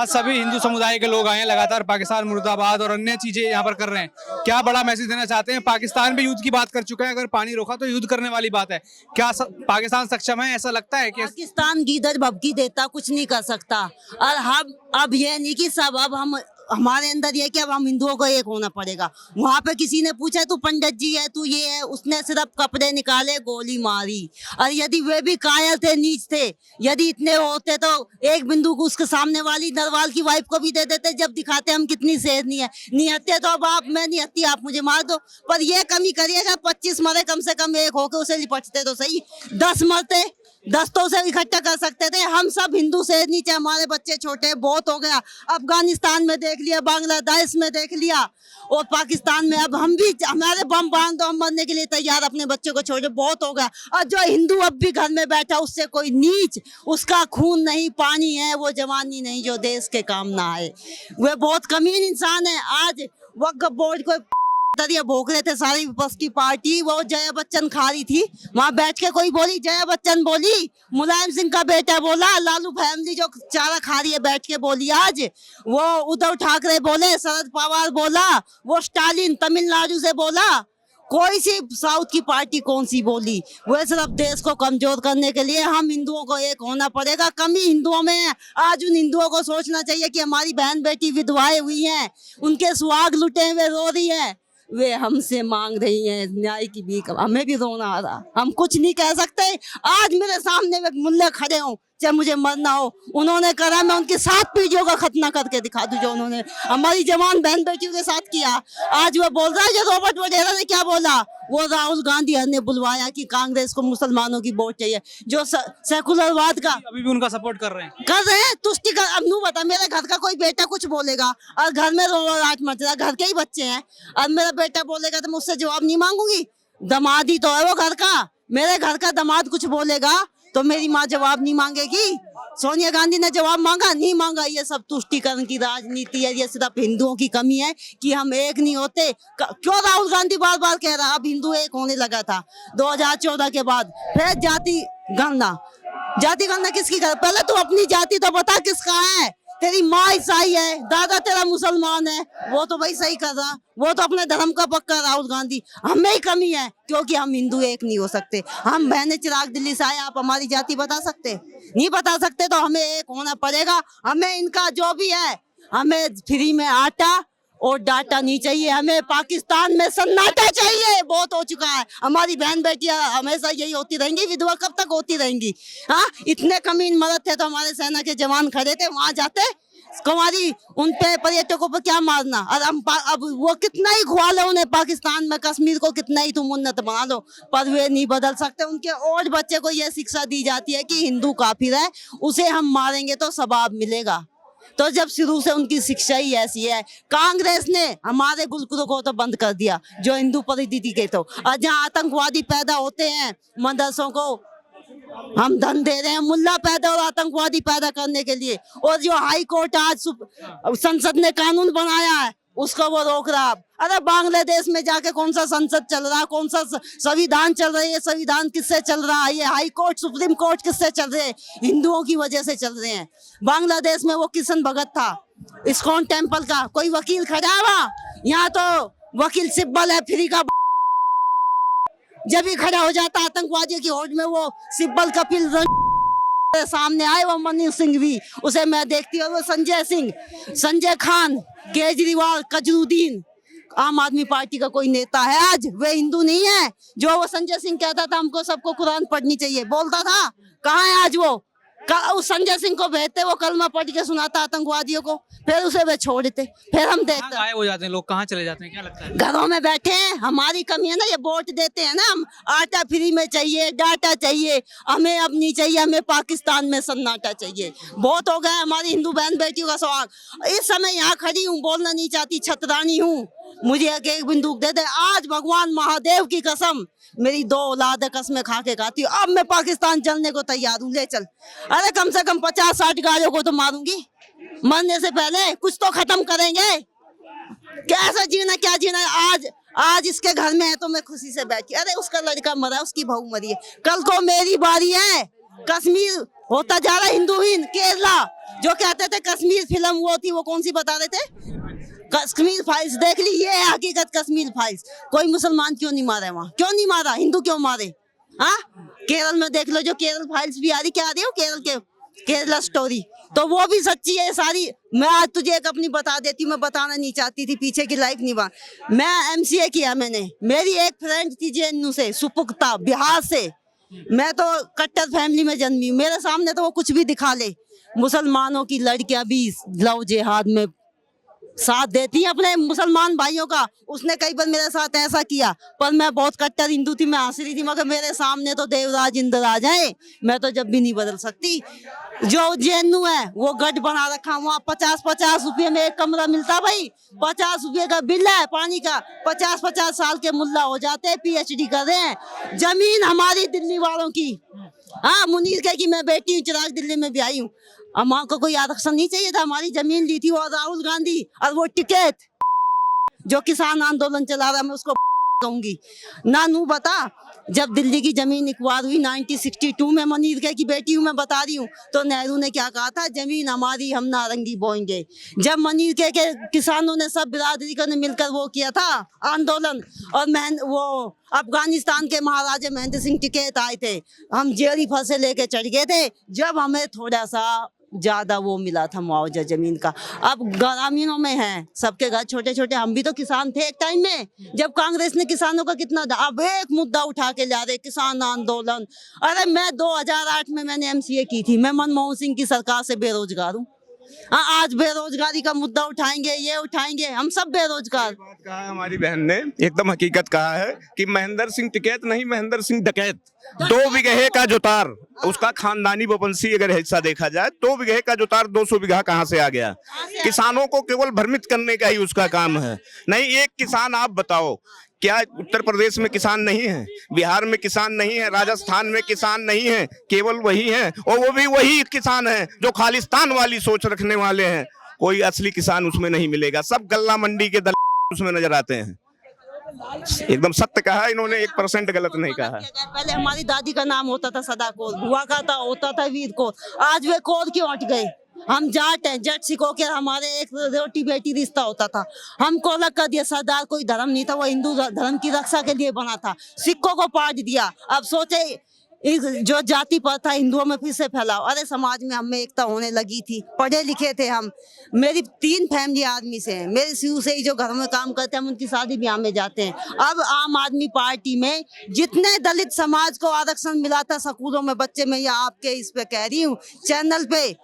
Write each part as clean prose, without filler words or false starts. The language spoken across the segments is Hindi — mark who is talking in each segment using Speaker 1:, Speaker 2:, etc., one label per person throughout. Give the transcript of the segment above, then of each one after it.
Speaker 1: आज सभी हिंदू समुदाय के लोग आए हैं, लगातार पाकिस्तान मुर्दाबाद और अन्य चीजें यहाँ पर कर रहे हैं। क्या बड़ा मैसेज देना चाहते हैं? पाकिस्तान भी युद्ध की बात कर चुका है, अगर पानी रोका तो युद्ध करने वाली बात है। क्या पाकिस्तान सक्षम है? ऐसा लगता है कि
Speaker 2: पाकिस्तान गीदड़ भभकी देता, कुछ नहीं कर सकता। और हम अब ये नहीं कि सब अब हम हमारे अंदर ये कि अब हम हिंदुओं को एक होना पड़ेगा। वहां पे किसी ने पूछा तू पंडित जी है, तू ये है, उसने सिर्फ कपड़े निकाले, गोली मारी। और यदि वे भी कायल थे, नीच थे, यदि इतने होते तो एक बिंदु को उसके सामने वाली नरवाल की वाइफ को भी दे देते। जब दिखाते हम कितनी शेरनी है, निहत्ते तो अब आप, मैं निहत्ती, आप मुझे मार दो। पर ये कमी करिएगा, 25 मरे कम से कम एक होकर उसे निपटते तो सही। 10 मरते, 10 तो उसे इकट्ठा कर सकते थे। हम सब हिंदू से नीचे, हमारे बच्चे छोटे, बहुत हो गया। अफगानिस्तान में देख लिया, बांग्लादेश में देख लिया, और पाकिस्तान में अब हम भी, हमारे बम बांध दो, हम मरने के लिए तैयार, अपने बच्चों को छोड़ो, बहुत हो गया। और जो हिंदू अब भी घर में बैठा, उससे कोई नीच, उसका खून नहीं पानी है, वो जवानी नहीं जो देश के काम ना आए। वह बहुत कमीन इंसान है। आज वक्फ बोर्ड को दरिया भोग रहे थे सारी विपक्ष की पार्टी, वो जया बच्चन खा रही थी, वहां बैठ के कोई बोली, जया बच्चन बोली, मुलायम सिंह का बेटा बोला, लालू फैमिली जो चारा खा रही है बैठ के बोली आज, वो उद्धव ठाकरे बोले, शरद पवार बोला, वो स्टालिन तमिलनाडु से बोला, कोई सी साउथ की पार्टी कौन सी बोली। वो सिर्फ देश को कमजोर करने के लिए हम हिंदुओं को एक होना पड़ेगा। कमी हिंदुओं में है। आज उन हिंदुओं को सोचना चाहिए कि हमारी बहन बेटी विधवाएं हुई हैं, उनके सुहाग लुटे हुए रो रही है, वे हमसे मांग रही हैं न्याय की भीख। हमें भी रोना आ रहा, हम कुछ नहीं कह सकते। आज मेरे सामने एक मुल्ले खड़े हों, चाहे मुझे मरना हो, उन्होंने करा, मैं उनकी 7 पीढ़ियों का खतना करके दिखा दूं जो उन्होंने हमारी जवान बहन बेटियों के साथ किया। आज वो बोल रहा है, जो रॉबर्ट वडेरा ने क्या बोला, वो राहुल गांधी ने बुलवाया कि कांग्रेस को मुसलमानों की वोट चाहिए, जो सेकुलरवाद का
Speaker 1: अभी भी उनका सपोर्ट कर रहे हैं?
Speaker 2: तुष्टि कर। अब नू बता, मेरे घर का कोई बेटा कुछ बोलेगा और घर में रोट मच रहा, घर के ही बच्चे हैं, और मेरा बेटा बोलेगा तो मुझसे जवाब नहीं मांगूंगी। दामाद ही तो है वो घर का, मेरे घर का दामाद कुछ बोलेगा तो मेरी माँ जवाब नहीं मांगेगी। सोनिया गांधी ने जवाब मांगा, नहीं मांगा। ये सब तुष्टीकरण की राजनीति है, ये सिर्फ हिंदुओं की कमी है कि हम एक नहीं होते। क्यों राहुल गांधी बार बार कह रहा, अब हिंदू एक होने लगा था 2014 के बाद। फिर जाति गणना, जाति गणना किसकी कर? पहले तू अपनी जाति तो बता किसका है। तेरी माँ ईसाई है, दादा तेरा मुसलमान है, वो तो भाई सही कर रहा, वो तो अपने धर्म का पक्का राहुल गांधी। हमें ही कमी है क्योंकि हम हिंदू एक नहीं हो सकते। हम बहने चिराग दिल्ली से आए, आप हमारी जाति बता सकते? नहीं बता सकते, तो हमें एक होना पड़ेगा। हमें इनका जो भी है, हमें फ्री में आटा और डाटा नहीं चाहिए, हमें पाकिस्तान में सन्नाटा चाहिए। बहुत हो चुका है, हमारी बहन बेटियां हमेशा यही होती रहेंगी, विधवा कब तक होती रहेंगी? हाँ, इतने कमीन मर्द थे तो हमारे सेना के जवान खड़े थे, वहां जाते कुमारी उन पे पर्यटकों पर क्या मारना। और अब वो कितना ही खुआ लो उन्हें, पाकिस्तान में कश्मीर को कितना ही तुम उन्नत बना लो, पर वे नहीं बदल सकते। उनके और बच्चे को यह शिक्षा दी जाती है कि हिंदू काफिर है, उसे हम मारेंगे तो सवाब मिलेगा। तो जब शुरू से उनकी शिक्षा ही ऐसी है। कांग्रेस ने हमारे गुरुकुलों को तो बंद कर दिया जो हिंदू परिधि के, तो और जहाँ आतंकवादी पैदा होते हैं, मदरसों को हम धन दे रहे हैं मुल्ला पैदा और आतंकवादी पैदा करने के लिए। और जो हाई कोर्ट आज संसद ने कानून बनाया है, उसको वो रोक रहा। अरे बांग्लादेश में जाके कौन सा संसद चल रहा है, कौन सा संविधान चल रहा है? ये संविधान किससे चल रहा है? ये हाई कोर्ट, सुप्रीम कोर्ट किससे चल रहे हैं? हिंदुओं की वजह से चल रहे हैं। बांग्लादेश में वो किशन भगत था, इस्कॉन टेम्पल का कोई वकील खड़ा हुआ, यहाँ तो वकील सिब्बल है फ्री का। जब ही खड़ा हो जाता आतंकवादियों की होड़ में, वो सिब्बल कपिल सामने आए, वो मनीष सिंह भी, उसे मैं देखती हूँ, वो संजय सिंह, संजय खान, केजरीवाल, कजरुद्दीन, आम आदमी पार्टी का कोई नेता है आज? वे हिंदू नहीं है। जो वो संजय सिंह कहता था हमको सबको कुरान पढ़नी चाहिए, बोलता था, कहाँ है आज वो? उस संजय सिंह को भेजते, वो कलमा पढ़ के सुनाता आतंकवादियों को, फिर उसे वे छोड़ देते, फिर हम देखते।
Speaker 1: गायब हो जाते हैं लोग, कहाँ चले जाते हैं, क्या लगता है?
Speaker 2: घरों में बैठे हैं। हमारी कमी है ना, ये वोट देते हैं ना हम, आटा फ्री में चाहिए, डाटा चाहिए, हमें अब नहीं चाहिए, हमें पाकिस्तान में सन्नाटा चाहिए। बहुत हो गया हमारी हिंदू बहन बेटियों का सवाल। इस समय यहाँ खड़ी हूँ, बोलना नहीं चाहती, छतरानी हूँ, मुझे एक बंदूक दे दे। आज भगवान महादेव की कसम, मेरी 2 औलाद कसमें खा के खाती हूँ, अब मैं पाकिस्तान चलने को तैयार हूँ, ले चल। अरे कम से कम 50-60 गायों को तो मारूंगी, मरने से पहले कुछ तो खत्म करेंगे। कैसा जीना, क्या जीना? आज इसके घर में है तो मैं खुशी से बैठी, अरे उसका लड़का मरा, उसकी बहू मरी है, कल को मेरी बारी है, कश्मीर होता जा रहा है हिंदूहीन। केरला जो कहते थे कश्मीर फिल्म वो थी, वो कौन सी बता रहे थे, कश्मीर फाइल्स देख ली, ये है हकीकत कश्मीर फाइल्स। कोई मुसलमान क्यों नहीं मारा है वहाँ, क्यों नहीं मारा, हिंदू क्यों मारे? हाँ, केरल में देख लो, जो केरल फाइल्स भी आ रही, क्या आ रही है केरल के, केरला स्टोरी, तो वो भी सच्ची है सारी। मैं आज तुझे एक अपनी बता देती हूँ, मैं बताना नहीं चाहती थी, पीछे की लाइफ नहीं बा। मैं MCA किया मैंने, मेरी एक फ्रेंड थी JNU से, सुपुख्ता बिहार से। मैं तो कट्टर फैमिली में जन्मी, मेरे सामने तो वो कुछ भी दिखा ले। मुसलमानों की लड़कियां भी लव जिहाद में साथ देती है अपने मुसलमान भाइयों का। उसने कई बार मेरे साथ ऐसा किया, पर मैं बहुत कट्टर हिंदू थी, मैं हंस रही थी, मगर मेरे सामने तो देवराज इंद्रराज है, मैं तो जब भी नहीं बदल सकती। जो JNU है वो गढ़ बना रखा, वहाँ 50-50 रुपये में एक कमरा मिलता भाई, 50 रुपये का बिल है पानी का, 50-50 साल के मुल्ला हो जाते हैं, PhD कर रहे हैं। जमीन हमारी दिल्ली वालों की। हाँ, मुनीर कह की मैं बेटी हूँ, चिराग दिल्ली में भी आई हूँ। अम्मा को कोई आरक्षण नहीं चाहिए था, हमारी जमीन ली थी वो राहुल गांधी, और वो टिकट जो किसान आंदोलन चला रहा, मैं उसको कहूंगी ना। नू बता, जब दिल्ली की जमीन इकवार हुई 1962 में, मनीर के की बेटी हूँ मैं बता रही हूँ, तो नेहरू ने क्या कहा था, जमीन हमारी हम नारंगी बोएंगे। जब मनीर के किसानों ने सब बिरादरी को ने मिलकर वो किया था आंदोलन, और वो अफगानिस्तान के महाराजा महेंद्र सिंह टिकैत आए थे, हम जेरी फंसे लेके चढ़ गए थे, जब हमें थोड़ा सा ज्यादा वो मिला था मुआवजा जमीन का। अब ग्रामीणों में है, सबके घर छोटे छोटे, हम भी तो किसान थे एक टाइम में, जब कांग्रेस ने किसानों का कितना, अब एक मुद्दा उठा के ला रहे किसान आंदोलन। अरे मैं 2008 में मैंने MCA की थी, मैं मनमोहन सिंह की सरकार से बेरोजगार हूँ। हाँ, आज बेरोजगारी का मुद्दा उठाएंगे, ये उठाएंगे, हम सब बेरोजगार।
Speaker 3: बात कहा है हमारी बहन ने, एकदम हकीकत कहा है कि महेंद्र सिंह टिकैत नहीं, महेंद्र सिंह डकैत। 2 बीघे का जुतार, उसका खानदानी वंशी अगर हिस्सा देखा जाए, 2 बीघे का जुतार 200 बीघा कहाँ से आ गया? किसानों को केवल भ्रमित करने का ही उसका काम है। नहीं, एक किसान आप बताओ, क्या उत्तर प्रदेश में किसान नहीं है, बिहार में किसान नहीं है, राजस्थान में किसान नहीं है? केवल वही है, और वो भी वही किसान है जो खालिस्तान वाली सोच रखने वाले हैं। कोई असली किसान उसमें नहीं मिलेगा, सब गल्ला मंडी के दल उसमें नजर आते हैं। एकदम सत्य कहा इन्होंने, 1% गलत नहीं कहा।
Speaker 2: पहले हमारी दादी का नाम होता था सदा कौर, बुआ का था होता था वीर कौर, आज वे कौर क्यों हट गए? हम जाट हैं, जट सिखो के हमारे एक रोटी बेटी रिश्ता होता था, हमको अलग कर दिया। सरदार कोई धर्म नहीं था, वो हिंदू धर्म की रक्षा के लिए बना था, सिखों को पाट दिया। अब सोचे जो जाति प्रथा हिंदुओं में फिर से फैलाओ। अरे समाज में हमें एकता होने लगी थी, पढ़े लिखे थे हम। मेरी 3 फैमिली आदमी से है, मेरे शुरू से ही जो घर में काम करते हैं हम उनकी शादी ब्याह में जाते हैं। अब आम आदमी पार्टी में जितने दलित समाज को आरक्षण मिला था स्कूलों में, बच्चे में, या आपके इस पे कह रही हूँ चैनल पे,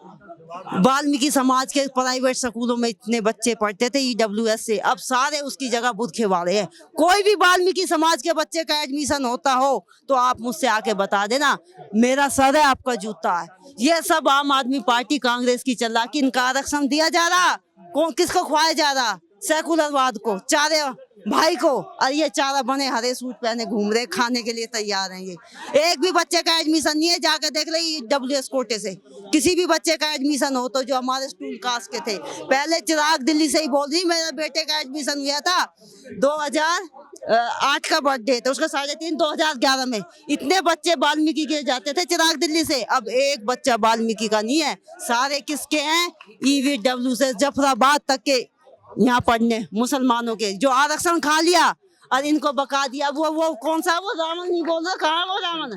Speaker 2: वाल्मीकि समाज के प्राइवेट स्कूलों में इतने बच्चे पढ़ते थे EWS से, अब सारे उसकी जगह बुरखे वाले हैं। कोई भी वाल्मीकि समाज के बच्चे का एडमिशन होता हो तो आप मुझसे आके बता देना, मेरा सर है, आपका जूता है। ये सब आम आदमी पार्टी कांग्रेस की चल रहा कि इनका आरक्षण दिया जा रहा, कौन किसको खुआया जा रहा? सेकुलरवाद को, चारे भाई को। और ये चारा बने हरे सूट पहने घूम रहे, खाने के लिए तैयार हैं। ये एक भी बच्चे का एडमिशन नहीं है, जाकर देख ले EWS कोटे से किसी भी बच्चे का एडमिशन हो तो, जो हमारे स्कूल कास्ट के थे। पहले चिराग दिल्ली से ही बोल रही, मेरे बेटे का एडमिशन हुआ था 2008 का बर्थडे तो उसका 3.5 2011 में। इतने बच्चे वाल्मीकि के जाते थे चिराग दिल्ली से, अब एक बच्चा वाल्मीकि का नहीं है। सारे किसके हैं? EWS से जफराबाद तक के यहाँ पढ़ने मुसलमानों के, जो आरक्षण खा लिया और इनको बका दिया। वो कौन सा, वो रावण नहीं बोल रहा, कहाँ वो रावण?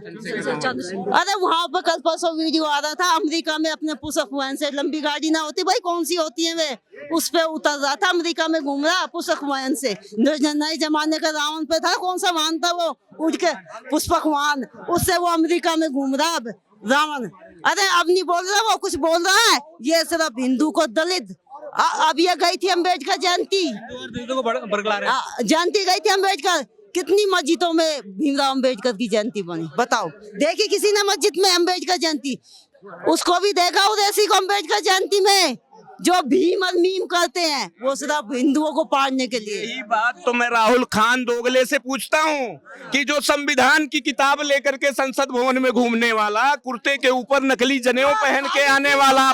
Speaker 2: अरे वहाँ पर कल परसों वीडियो आ रहा था, अमेरिका में अपने पुष्प वैन से, लंबी गाड़ी ना होती भाई, कौन सी होती है वे, उस पे उतर रहा था, अमेरिका में घूम रहा पुष्प वैन से। नए जमाने का रावण पे था, कौन सा वाहन था वो, उठ के पुष्पक वाहन, उससे वो अमेरिका में घूम रहा अब रावण। अरे अब नहीं बोल रहा, वो कुछ बोल रहा है, ये सिर्फ हिंदू को दलित। अब ये गई थी अम्बेडकर जयंती, जयंती गई थी अम्बेडकर, कितनी मस्जिदों में भीमराव अम्बेडकर की जयंती बनी बताओ? देखी किसी ने मस्जिद में अम्बेडकर जयंती? उसको भी देखा उदेसी को अम्बेडकर जयंती में? जो भीम और मीम करते हैं वो सिर्फ हिंदुओं को पाड़ने के लिए।
Speaker 3: यही बात तो मैं राहुल खान दोगले से पूछता हूँ कि जो संविधान की किताब लेकर के संसद भवन में घूमने वाला, कुर्ते के ऊपर नकली जनेऊ पहन के आने वाला,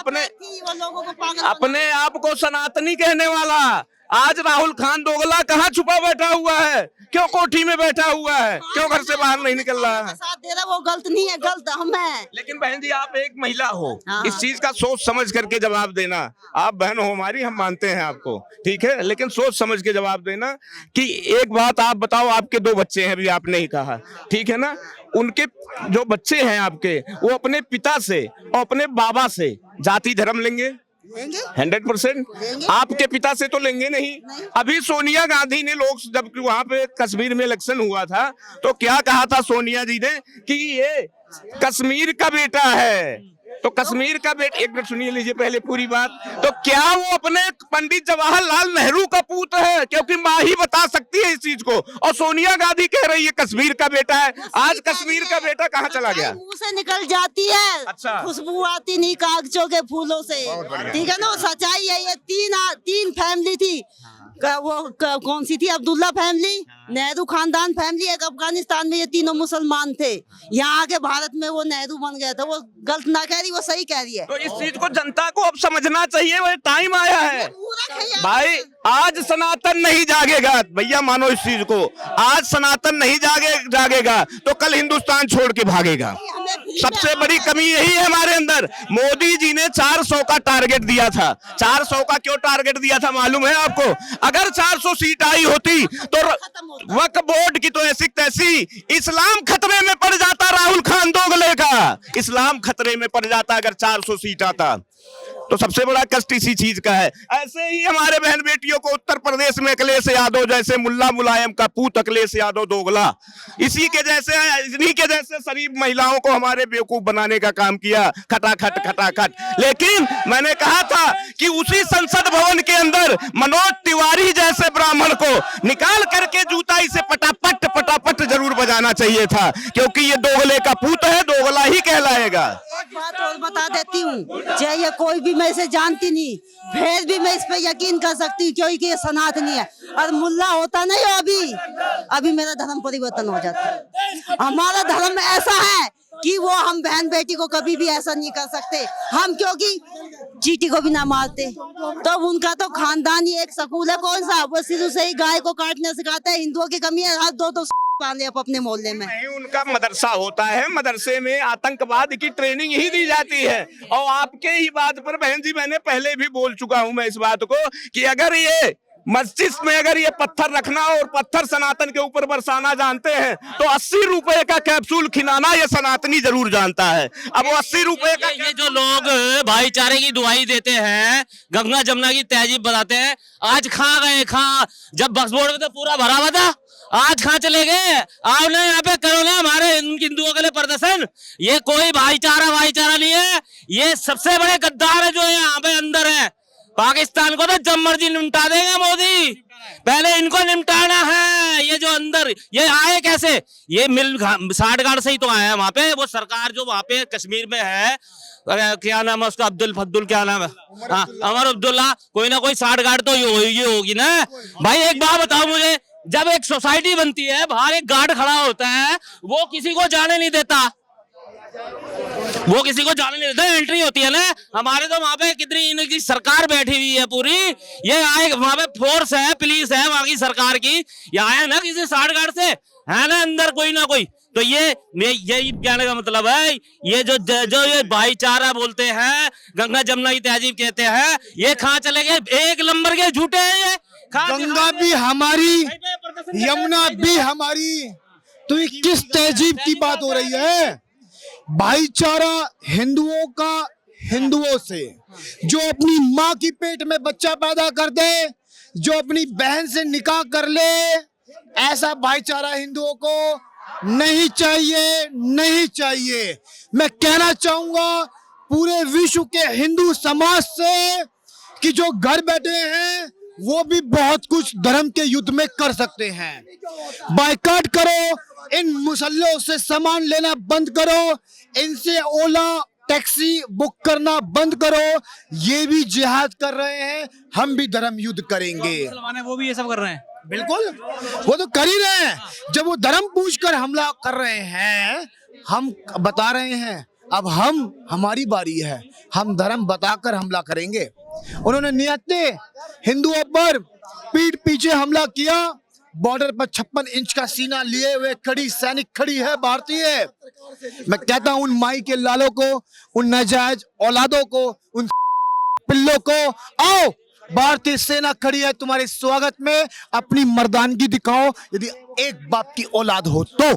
Speaker 3: अपने आप को सनातनी कहने वाला, आज राहुल खानदोगला कहाँ छुपा बैठा हुआ है? क्यों कोठी में बैठा हुआ है? क्यों घर से बाहर नहीं निकल रहा है?
Speaker 2: साथ दे रहा वो गलत नहीं है, गलत हम है।
Speaker 3: लेकिन बहन जी आप एक महिला हो,
Speaker 2: हाँ।
Speaker 3: इस चीज का सोच समझ करके जवाब देना। आप बहन हो हमारी, हम मानते हैं आपको, ठीक है, लेकिन सोच समझ के जवाब देना कि एक बात आप बताओ, आपके 2 बच्चे हैं, अभी आपने ही कहा, ठीक है ना, उनके जो बच्चे हैं आपके, वो अपने पिता से और अपने बाबा से जाति धर्म लेंगे? 100%। आपके पिता से तो लेंगे नहीं। अभी सोनिया गांधी ने लोग जब वहां पे कश्मीर में इलेक्शन हुआ था तो क्या कहा था सोनिया जी ने कि ये कश्मीर का बेटा है, तो कश्मीर का बेटा, एक मिनट सुनिए लीजिए पहले पूरी बात, तो क्या वो अपने पंडित जवाहरलाल नेहरू का पूत है? क्योंकि माँ ही बता सकती है इस चीज को, और सोनिया गांधी कह रही है कश्मीर का बेटा है। आज कश्मीर का बेटा कहाँ चला गया?
Speaker 2: मुंह से निकल जाती है,
Speaker 3: अच्छा।
Speaker 2: खुशबू आती नहीं कागजों के फूलों से, ठीक है ना, वो सच्चाई है। ये तीन फैमिली थी, कौन सी थी? अब्दुल्ला फैमिली, नेहरू खानदान फैमिली, एक अफगानिस्तान में, ये तीनों मुसलमान थे। यहाँ आके भारत में वो नेहरू बन गया था। वो गलत ना कह रही, वो सही कह रही है।
Speaker 3: तो इस चीज को जनता को अब समझना चाहिए, वो टाइम आया है भाई। आज सनातन नहीं जागेगा भैया, मानो इस चीज को, आज सनातन नहीं जागेगा तो कल हिंदुस्तान छोड़ के भागेगा। सबसे बड़ी कमी यही है हमारे अंदर। मोदी जी ने 400 का टारगेट दिया था। 400 का क्यों टारगेट दिया था मालूम है आपको? अगर 400 सीट आई होती तो वक्फ बोर्ड की तो ऐसी तैसी, इस्लाम खतरे में पड़ जाता। राहुल खानदोगले का इस्लाम खतरे में पड़ जाता अगर 400 सीट आता। तो सबसे बड़ा कष्ट इसी चीज का है। ऐसे ही हमारे बहन बेटियों को उत्तर प्रदेश में अखिलेश यादव जैसे, मुल्ला मुलायम का पूत अखिलेश यादव दोगला, इसी के जैसे, इन्हीं के जैसे शरीफ महिलाओं को हमारे बेवकूफ बनाने का काम किया, खटाखट। लेकिन मैंने कहा था कि उसी संसद भवन के अंदर मनोज तिवारी जैसे ब्राह्मण को निकाल करके जूताई से पटापट जरूर बजाना चाहिए था, क्योंकि ये दोगले का पूत है, दोगला ही कहलाएगा।
Speaker 2: एक बात और बता देती हूँ, चाहे ये कोई भी, मैं इसे जानती नहीं, फिर भी मैं इस पे यकीन कर सकती हूँ क्योंकि ये सनातनी है। और मुल्ला होता नहीं, अभी मेरा धर्म परिवर्तन हो जाता। हमारा धर्म ऐसा है कि वो हम बहन बेटी को कभी भी ऐसा नहीं कर सकते हम, क्योंकि चींटी को भी ना मारते। तो उनका तो खानदान ही एक सकूल है, कौन सा, वो शुरू से ही गाय को काटने सिखाते हैं। हिंदुओं की कमी है, हर दो पाले अपने मोहल्ले में।
Speaker 3: नहीं, उनका मदरसा होता है, मदरसे में आतंकवाद की ट्रेनिंग ही दी जाती है। और आपके ही बात पर बहन जी मैंने पहले भी बोल चुका हूं मैं इस बात को कि अगर ये मस्जिद में अगर ये पत्थर रखना और पत्थर सनातन के ऊपर बरसाना जानते हैं तो 80 रुपए का कैप्सूल खिलाना ये सनातनी जरूर जानता है। अब वो 80 रुपए का,
Speaker 4: ये जो लोग भाईचारे की दुआई देते हैं, गंगा जमुना की तहजीब बताते हैं, आज कहाँ गए? जब बक्स बोर्ड में तो पूरा भरा हुआ था, आज कहाँ चले गए? आओ ना यहाँ पे करो ना हमारे हिंदुओं के लिए प्रदर्शन। ये कोई भाईचारा नहीं है, ये सबसे बड़े गद्दार है जो यहाँ पे अंदर है। पाकिस्तान को तो जब मर्जी निपटा देगा मोदी, पहले इनको निपटाना है। ये जो अंदर ये आए कैसे? ये मिल 60 गाड़ से ही तो आए हैं वहां पे। वो सरकार जो वहां पे कश्मीर में है, क्या नाम है उसका, अब्दुल क्या नाम है, हाँ अमर अब्दुल्ला, कोई ना कोई 60 गाड़ तो ये होगी ना भाई। एक बात बताओ मुझे, जब एक सोसाइटी बनती है, बाहर एक गार्ड खड़ा होता है, वो किसी को जाने नहीं देता, एंट्री होती है ना। हमारे तो वहां पे कितनी इनकी सरकार बैठी हुई है पूरी, ये आए वहां पे फोर्स है, पुलिस है वहां की सरकार की, ये आया ना किसी 60 गार्ड से, है ना अंदर कोई ना कोई। तो ये यही कहने का मतलब है, ये जो ये भाईचारा बोलते हैं, गंगा जमुना की तहजीब कहते हैं, ये कहाँ चले गए? एक नंबर के झूठे हैं ये।
Speaker 5: गंगा भी हमारी, यमुना भी हमारी, तो ये किस तहजीब की बात हो रही है? भाईचारा हिंदुओं का हिंदुओं से, जो अपनी माँ की पेट में बच्चा पैदा कर दे, जो अपनी बहन से निकाह कर ले, ऐसा भाईचारा हिंदुओं को नहीं चाहिए। मैं कहना चाहूंगा पूरे विश्व के हिंदू समाज से कि जो घर बैठे हैं वो भी बहुत कुछ धर्म के युद्ध में कर सकते हैं। बायकॉट करो, इन मुसल्लों से सामान लेना बंद करो, इनसे ओला टैक्सी बुक करना बंद करो। ये भी जिहाद कर रहे हैं, हम भी धर्म युद्ध करेंगे।
Speaker 1: वो भी ये सब कर रहे हैं,
Speaker 5: बिल्कुल, वो तो कर ही रहे हैं। जब वो धर्म पूछकर हमला कर रहे हैं, हम बता रहे हैं अब हमारी बारी है, हम धर्म बताकर हमला करेंगे। उन्होंने नियतें हिंदुओं पर पीठ पीछे हमला किया, बॉर्डर पर 56 इंच का सीना लिए हुए खड़ी सैनिक खड़ी है भारतीय। मैं कहता हूं उन माई के लालों को, उन नाजायज औलादों को, उन पिल्लों को, आओ भारतीय सेना खड़ी है तुम्हारे स्वागत में, अपनी मर्दानगी दिखाओ यदि एक बाप की औलाद हो तो।